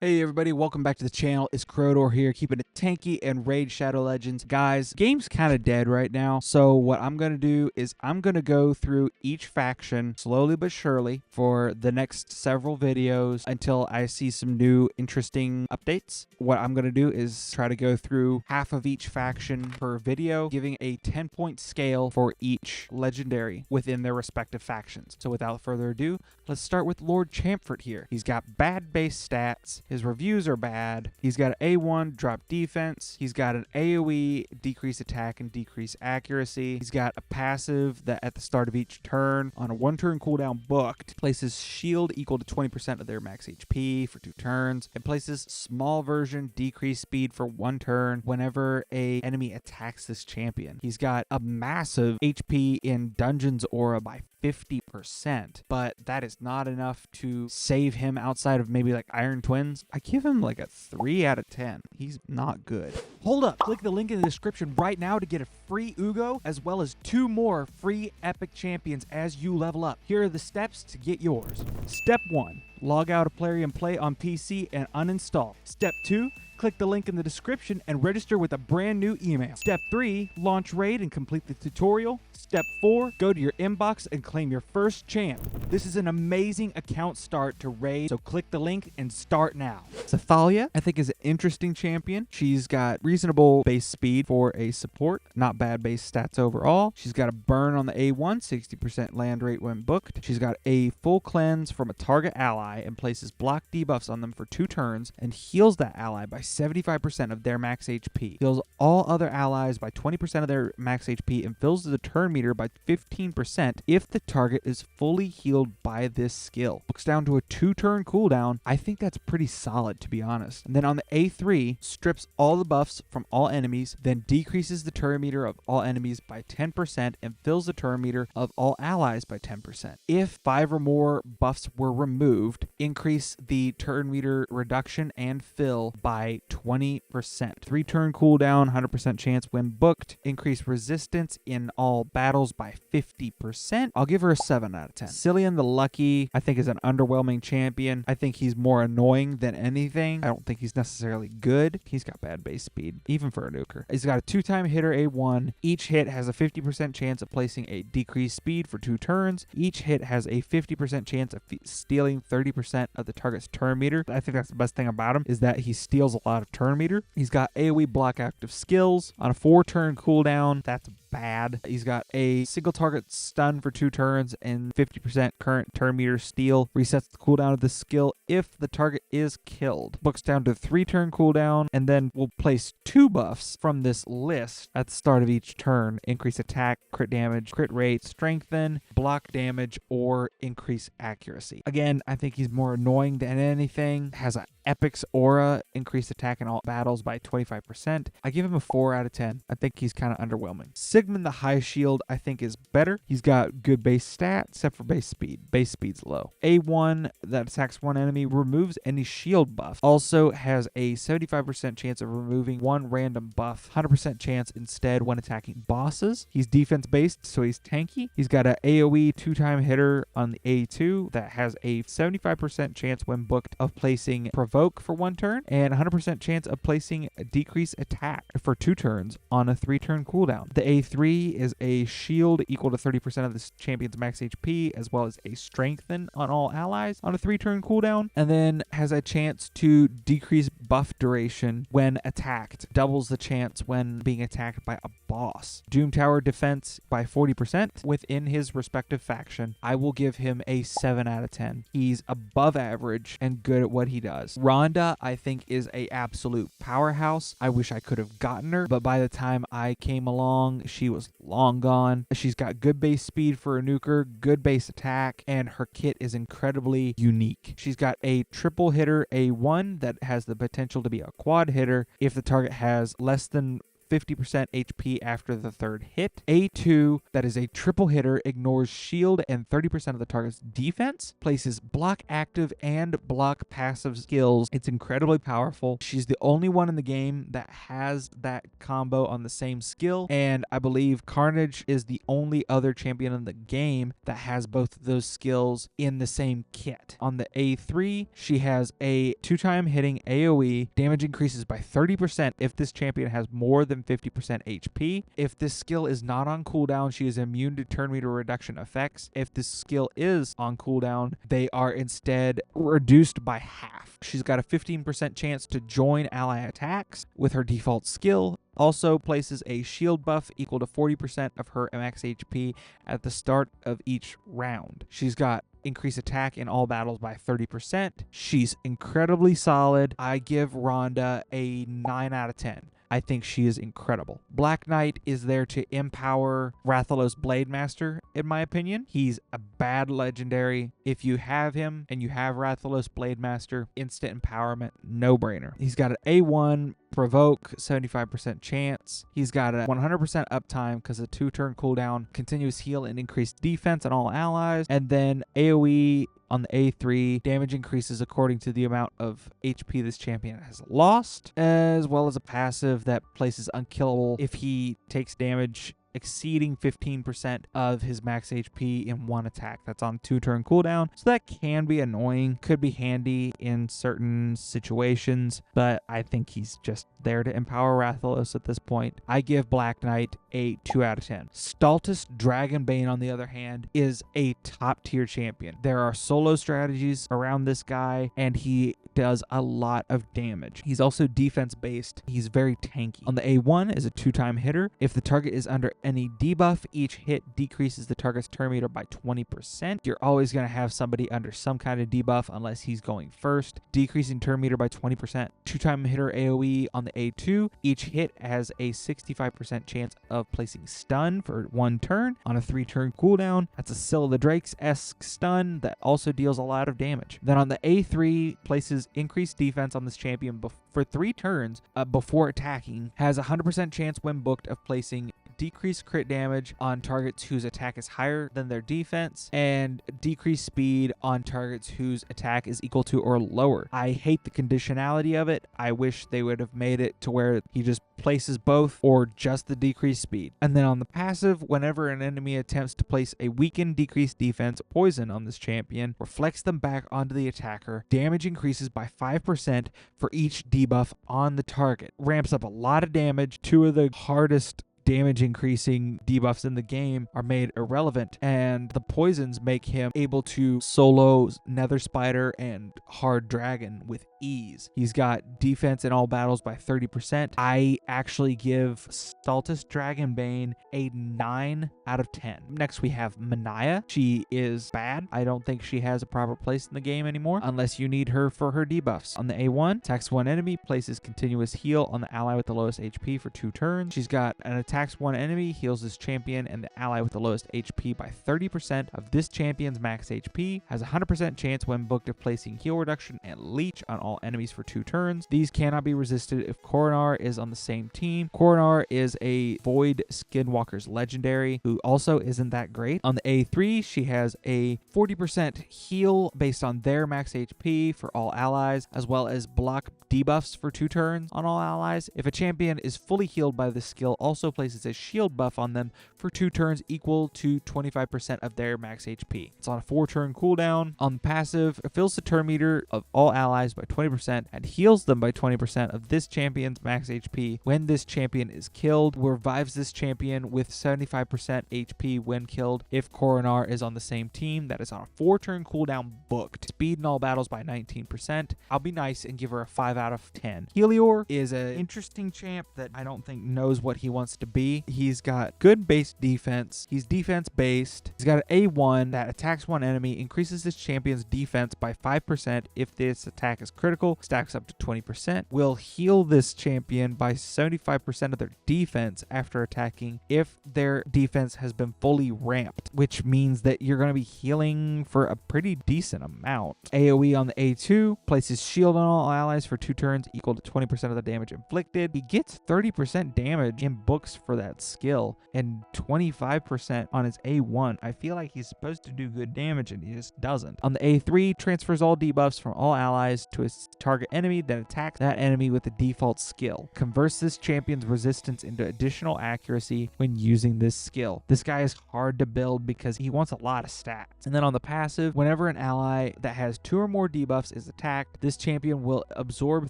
Hey everybody, welcome back to the channel. It's Tagoar here, keeping it tanky and raid Shadow Legends. Guys, game's kind of dead right now, so what I'm going to do is I'm going to go through each faction slowly but surely for the next several videos until I see some new interesting updates. What I'm going to do is try to go through half of each faction per video, giving a 10-point scale for each legendary within their respective factions. So without further ado, let's start with Lord Champfort here. He's got bad base stats. His reviews are bad. He's got an A1 drop defense. He's got an AoE decrease attack and decrease accuracy. He's got a passive that at the start of each turn on a 1-turn cooldown booked places shield equal to 20% of their max HP for 2 turns and places small version decrease speed for 1 turn whenever a enemy attacks this champion. He's got a massive HP in Dungeons aura by 50%, but that is not enough to save him outside of maybe like Iron Twins. I give him like a 3 out of 10. He's not good. Hold up, click the link in the description right now to get a free Uugo as well as 2 more free epic champions as you level up. Here are the steps to get yours. Step 1, log out of Plarium Play on PC and uninstall. Step 2, click the link in the description and register with a brand new email. Step 3, launch raid and complete the tutorial. Step 4, go to your inbox and claim your first champ. This is an amazing account start to raid, so click the link and start now. Thalia, I think, is an interesting champion. She's got reasonable base speed for a support, not bad base stats overall. She's got a burn on the A1, 60% land rate when booked. She's got a full cleanse from a target ally and places block debuffs on them for 2 turns and heals that ally by 75% of their max HP. Heals all other allies by 20% of their max HP and fills the turn meter by 15% if the target is fully healed by this skill. Books down to a 2-turn cooldown. I think that's pretty solid, to be honest. And then on the A3, strips all the buffs from all enemies, then decreases the turn meter of all enemies by 10% and fills the turn meter of all allies by 10%. If 5 or more buffs were removed, increase the turn meter reduction and fill by 20%. 3-turn cooldown, 100% chance when booked. Increase resistance in all battles by 50%. I'll give her a 7 out of 10. Cillian the Lucky, I think, is an underwhelming champion. I think he's more annoying than anything. I don't think he's necessarily good. He's got bad base speed, even for a nuker. He's got a 2-time hitter A1. Each hit has a 50% chance of placing a decreased speed for 2 turns. Each hit has a 50% chance of stealing 30% of the target's turn meter. I think that's the best thing about him, is that he steals a lot of turn meter. He's got AoE block active skills on a 4-turn cooldown. That's bad. He's got a single target stun for 2 turns and 50% current turn meter steal. Resets the cooldown of the skill if the target is killed. Books down to 3-turn cooldown, and then we'll place 2 buffs from this list at the start of each turn. Increase attack, crit damage, crit rate, strengthen, block damage, or increase accuracy. Again, I think he's more annoying than anything. Has an Epic's aura, increased attack in all battles by 25%. I give him a 4 out of 10. I think he's kind of underwhelming. Sigmund the High Shield, I think, is better. He's got good base stats, except for base speed. Base speed's low. A1 that attacks one enemy removes any shield buff. Also has a 75% chance of removing 1 random buff. 100% chance instead when attacking bosses. He's defense based, so he's tanky. He's got an AoE 2-time hitter on the A2 that has a 75% chance when booked of placing provoke for 1 turn and 100% chance of placing a decrease attack for 2 turns on a 3-turn cooldown. The A3 is a shield equal to 30% of the champion's max HP, as well as a strengthen on all allies on a 3-turn cooldown, and then has a chance to decrease buff duration when attacked. Doubles the chance when being attacked by a boss. Doom Tower defense by 40% within his respective faction. I will give him a 7 out of 10. He's above average and good at what he does. Rhonda, I think, is a absolute powerhouse. I wish I could have gotten her, but by the time I came along, she was long gone. She's got good base speed for a nuker, good base attack, and her kit is incredibly unique. She's got a triple hitter A1 that has the potential to be a quad hitter if the target has less than 50% HP after the third hit. A2, that is a triple hitter, ignores shield and 30% of the target's defense, places block active and block passive skills. It's incredibly powerful. She's the only one in the game that has that combo on the same skill, and I believe Carnage is the only other champion in the game that has both of those skills in the same kit. On the A3, she has a 2-time hitting AoE. Damage increases by 30% if this champion has more than 50% HP. If this skill is not on cooldown, she is immune to turn meter reduction effects. If this skill is on cooldown, they are instead reduced by half. She's got a 15% chance to join ally attacks with her default skill. Also places a shield buff equal to 40% of her max HP at the start of each round. She's got increased attack in all battles by 30%. She's incredibly solid. I give Rhonda a 9 out of 10. I think she is incredible. Black Knight is there to empower Rathalos Blademaster, in my opinion. He's a bad legendary. If you have him and you have Rathalos Blademaster, instant empowerment, no-brainer. He's got an A1 provoke, 75% chance. He's got a 100% uptime because of 2-turn cooldown, continuous heal and increased defense on all allies, and then AoE on the A3, damage increases according to the amount of HP this champion has lost, as well as a passive that places unkillable if he takes damage exceeding 15% of his max HP in one attack. That's on 2-turn cooldown, so that can be annoying, could be handy in certain situations, but I think he's just there to empower Rathalos at this point. I give Black Knight a 2 out of 10. Stultus Dragonbane, on the other hand, is a top tier champion. There are solo strategies around this guy, and he does a lot of damage. He's also defense based. He's very tanky. On the A1 is a 2-time hitter. If the target is under any debuff, each hit decreases the target's turn meter by 20%. You're always going to have somebody under some kind of debuff unless he's going first, decreasing turn meter by 20%. 2-time hitter AoE on the A2. Each hit has a 65% chance of placing stun for 1 turn on a 3-turn cooldown. That's a Scylla the Drakes-esque stun that also deals a lot of damage. Then on the A3, places increased defense on this champion for 3 turns before attacking. Has a 100% chance when booked of placing decreased crit damage on targets whose attack is higher than their defense, and decreased speed on targets whose attack is equal to or lower. I hate the conditionality of it. I wish they would have made it to where he just places both or just the decreased speed. And then on the passive, whenever an enemy attempts to place a weakened decreased defense poison on this champion, reflects them back onto the attacker. Damage increases by 5% for each debuff on the target. Ramps up a lot of damage. 2 of the hardest damage increasing debuffs in the game are made irrelevant, and the poisons make him able to solo Nether Spider and Hard Dragon with ease. He's got defense in all battles by 30%. I actually give Stultus Dragonbane a 9 out of 10. Next we have Manaya. She is bad. I don't think she has a proper place in the game anymore unless you need her for her debuffs. On the A1, attacks one enemy, places continuous heal on the ally with the lowest HP for 2 turns. She's got an attacks one enemy, heals this champion and the ally with the lowest HP by 30% of this champion's max HP, has a 100% chance when booked of placing heal reduction and leech on all enemies for 2 turns. These cannot be resisted if Coronar is on the same team. Coronar is a Void Skinwalker's legendary who also isn't that great. On the A3, she has a 40% heal based on their max HP for all allies, as well as block debuffs for 2 turns on all allies. If a champion is fully healed by this skill, also places a shield buff on them for 2 turns equal to 25% of their max HP. It's on a 4-turn cooldown. On the passive, it fills the turn meter of all allies by 20% and heals them by 20% of this champion's max HP when this champion is killed. Revives this champion with 75% HP when killed if Coronar is on the same team. That is on a 4-turn cooldown booked. Speed in all battles by 19%. I'll be nice and give her a 5 out of 10. Helior is an interesting champ that I don't think knows what he wants to be. He's got good base defense. He's defense based. He's got an A1 that attacks one enemy, increases this champion's defense by 5% if this attack is critical critical, stacks up to 20%. Will heal this champion by 75% of their defense after attacking if their defense has been fully ramped, which means that you're going to be healing for a pretty decent amount. AoE on the A2 places shield on all allies for 2 turns equal to 20% of the damage inflicted. He gets 30% damage in books for that skill and 25% on his A1. I feel like he's supposed to do good damage and he just doesn't. On the A3, transfers all debuffs from all allies to a target enemy, then attacks that enemy with the default skill. Converts this champion's resistance into additional accuracy when using this skill. This guy is hard to build because he wants a lot of stats. And then on the passive, whenever an ally that has 2 or more debuffs is attacked, this champion will absorb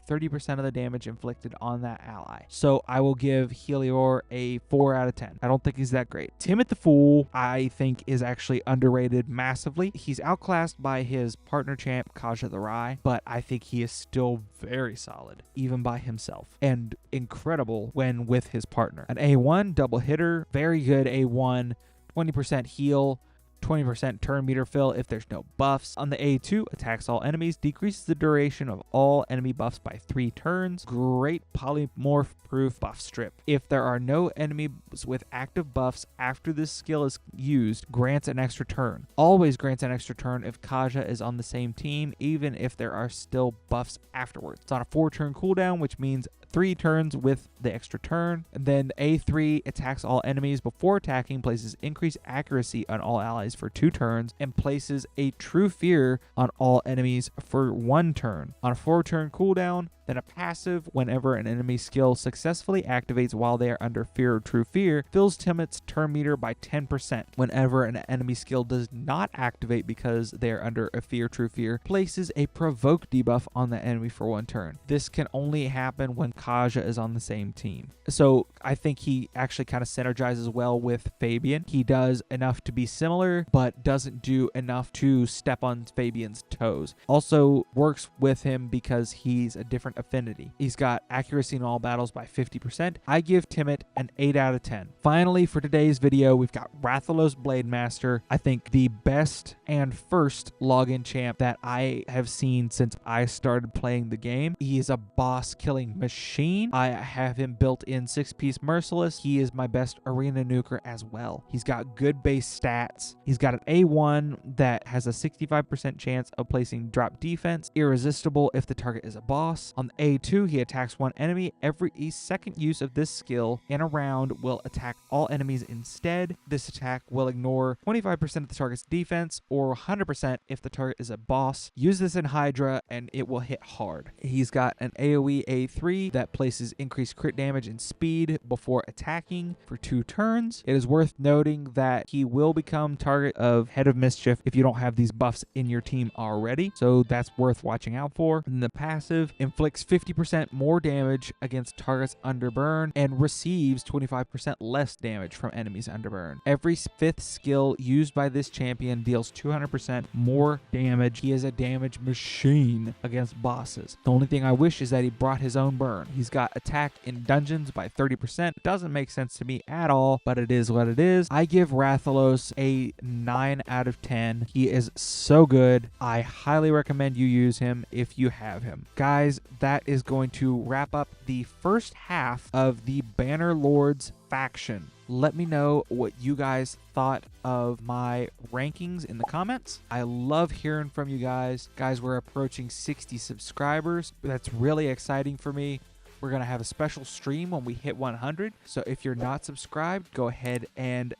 30% of the damage inflicted on that ally. So I will give Helior a 4 out of 10. I don't think he's that great. Timid the Fool, I think, is actually underrated massively. He's outclassed by his partner champ, Kaja the Rai, but I think he is still very solid, even by himself, and incredible when with his partner. An A1 double hitter, very good A1, 20% heal, 20% turn meter fill if there's no buffs. On the A2, attacks all enemies, decreases the duration of all enemy buffs by 3 turns. Great polymorph proof buff strip. If there are no enemies with active buffs after this skill is used, grants an extra turn. Always grants an extra turn if Kaja is on the same team, even if there are still buffs afterwards. It's on a 4-turn cooldown, which means 3 turns with the extra turn. And then A3 attacks all enemies before attacking, places increased accuracy on all allies for 2 turns, and places a true fear on all enemies for 1 turn. On a 4-turn cooldown, then a passive, whenever an enemy skill successfully activates while they are under fear or true fear, fills Timot's turn meter by 10%. Whenever an enemy skill does not activate because they are under a fear, true fear, places a provoke debuff on the enemy for 1 turn. This can only happen when Kaja is on the same team. So I think he actually kind of synergizes well with Fabian. He does enough to be similar, but doesn't do enough to step on Fabian's toes. Also works with him because he's a different affinity. He's got accuracy in all battles by 50%. I give Timot an 8 out of 10. Finally, for today's video, we've got Rathalos Blade Master. I think the best and first login champ that I have seen since I started playing the game. He is a boss killing machine. I have him built in 6-piece Merciless. He is my best arena nuker as well. He's got good base stats. He's got an A1 that has a 65% chance of placing drop defense, irresistible if the target is a boss. On the A2, he attacks 1 enemy. Every second use of this skill in a round will attack all enemies instead. This attack will ignore 25% of the target's defense or 100% if the target is a boss. Use this in Hydra and it will hit hard. He's got an AoE A3 that places increased crit damage and speed before attacking for 2 turns. It is worth noting that he will become target of Head of Mischief if you don't have these buffs in your team already, so that's worth watching out for. And the passive inflicts 50% more damage against targets under burn and receives 25% less damage from enemies under burn. Every 5th skill used by this champion deals 200% more damage. He is a damage machine against bosses. The only thing I wish is that he brought his own burn. He's got attack in dungeons by 30%. It doesn't make sense to me at all, but it is what it is. I give Rathalos a 9 out of 10. He is so good. I highly recommend you use him if you have him. Guys, that is going to wrap up the first half of the Banner Lords faction. Let me know what you guys thought of my rankings in the comments. I love hearing from you guys. Guys, we're approaching 60 subscribers. That's really exciting for me. We're going to have a special stream when we hit 100. So if you're not subscribed, go ahead and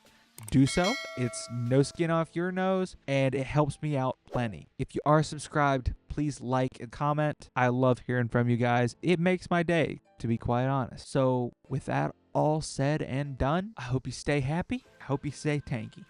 do so. It's no skin off your nose and it helps me out plenty. If you are subscribed, please like and comment. I love hearing from you guys. It makes my day, to be quite honest. So with that all said and done, I hope you stay happy. I hope you stay tanky.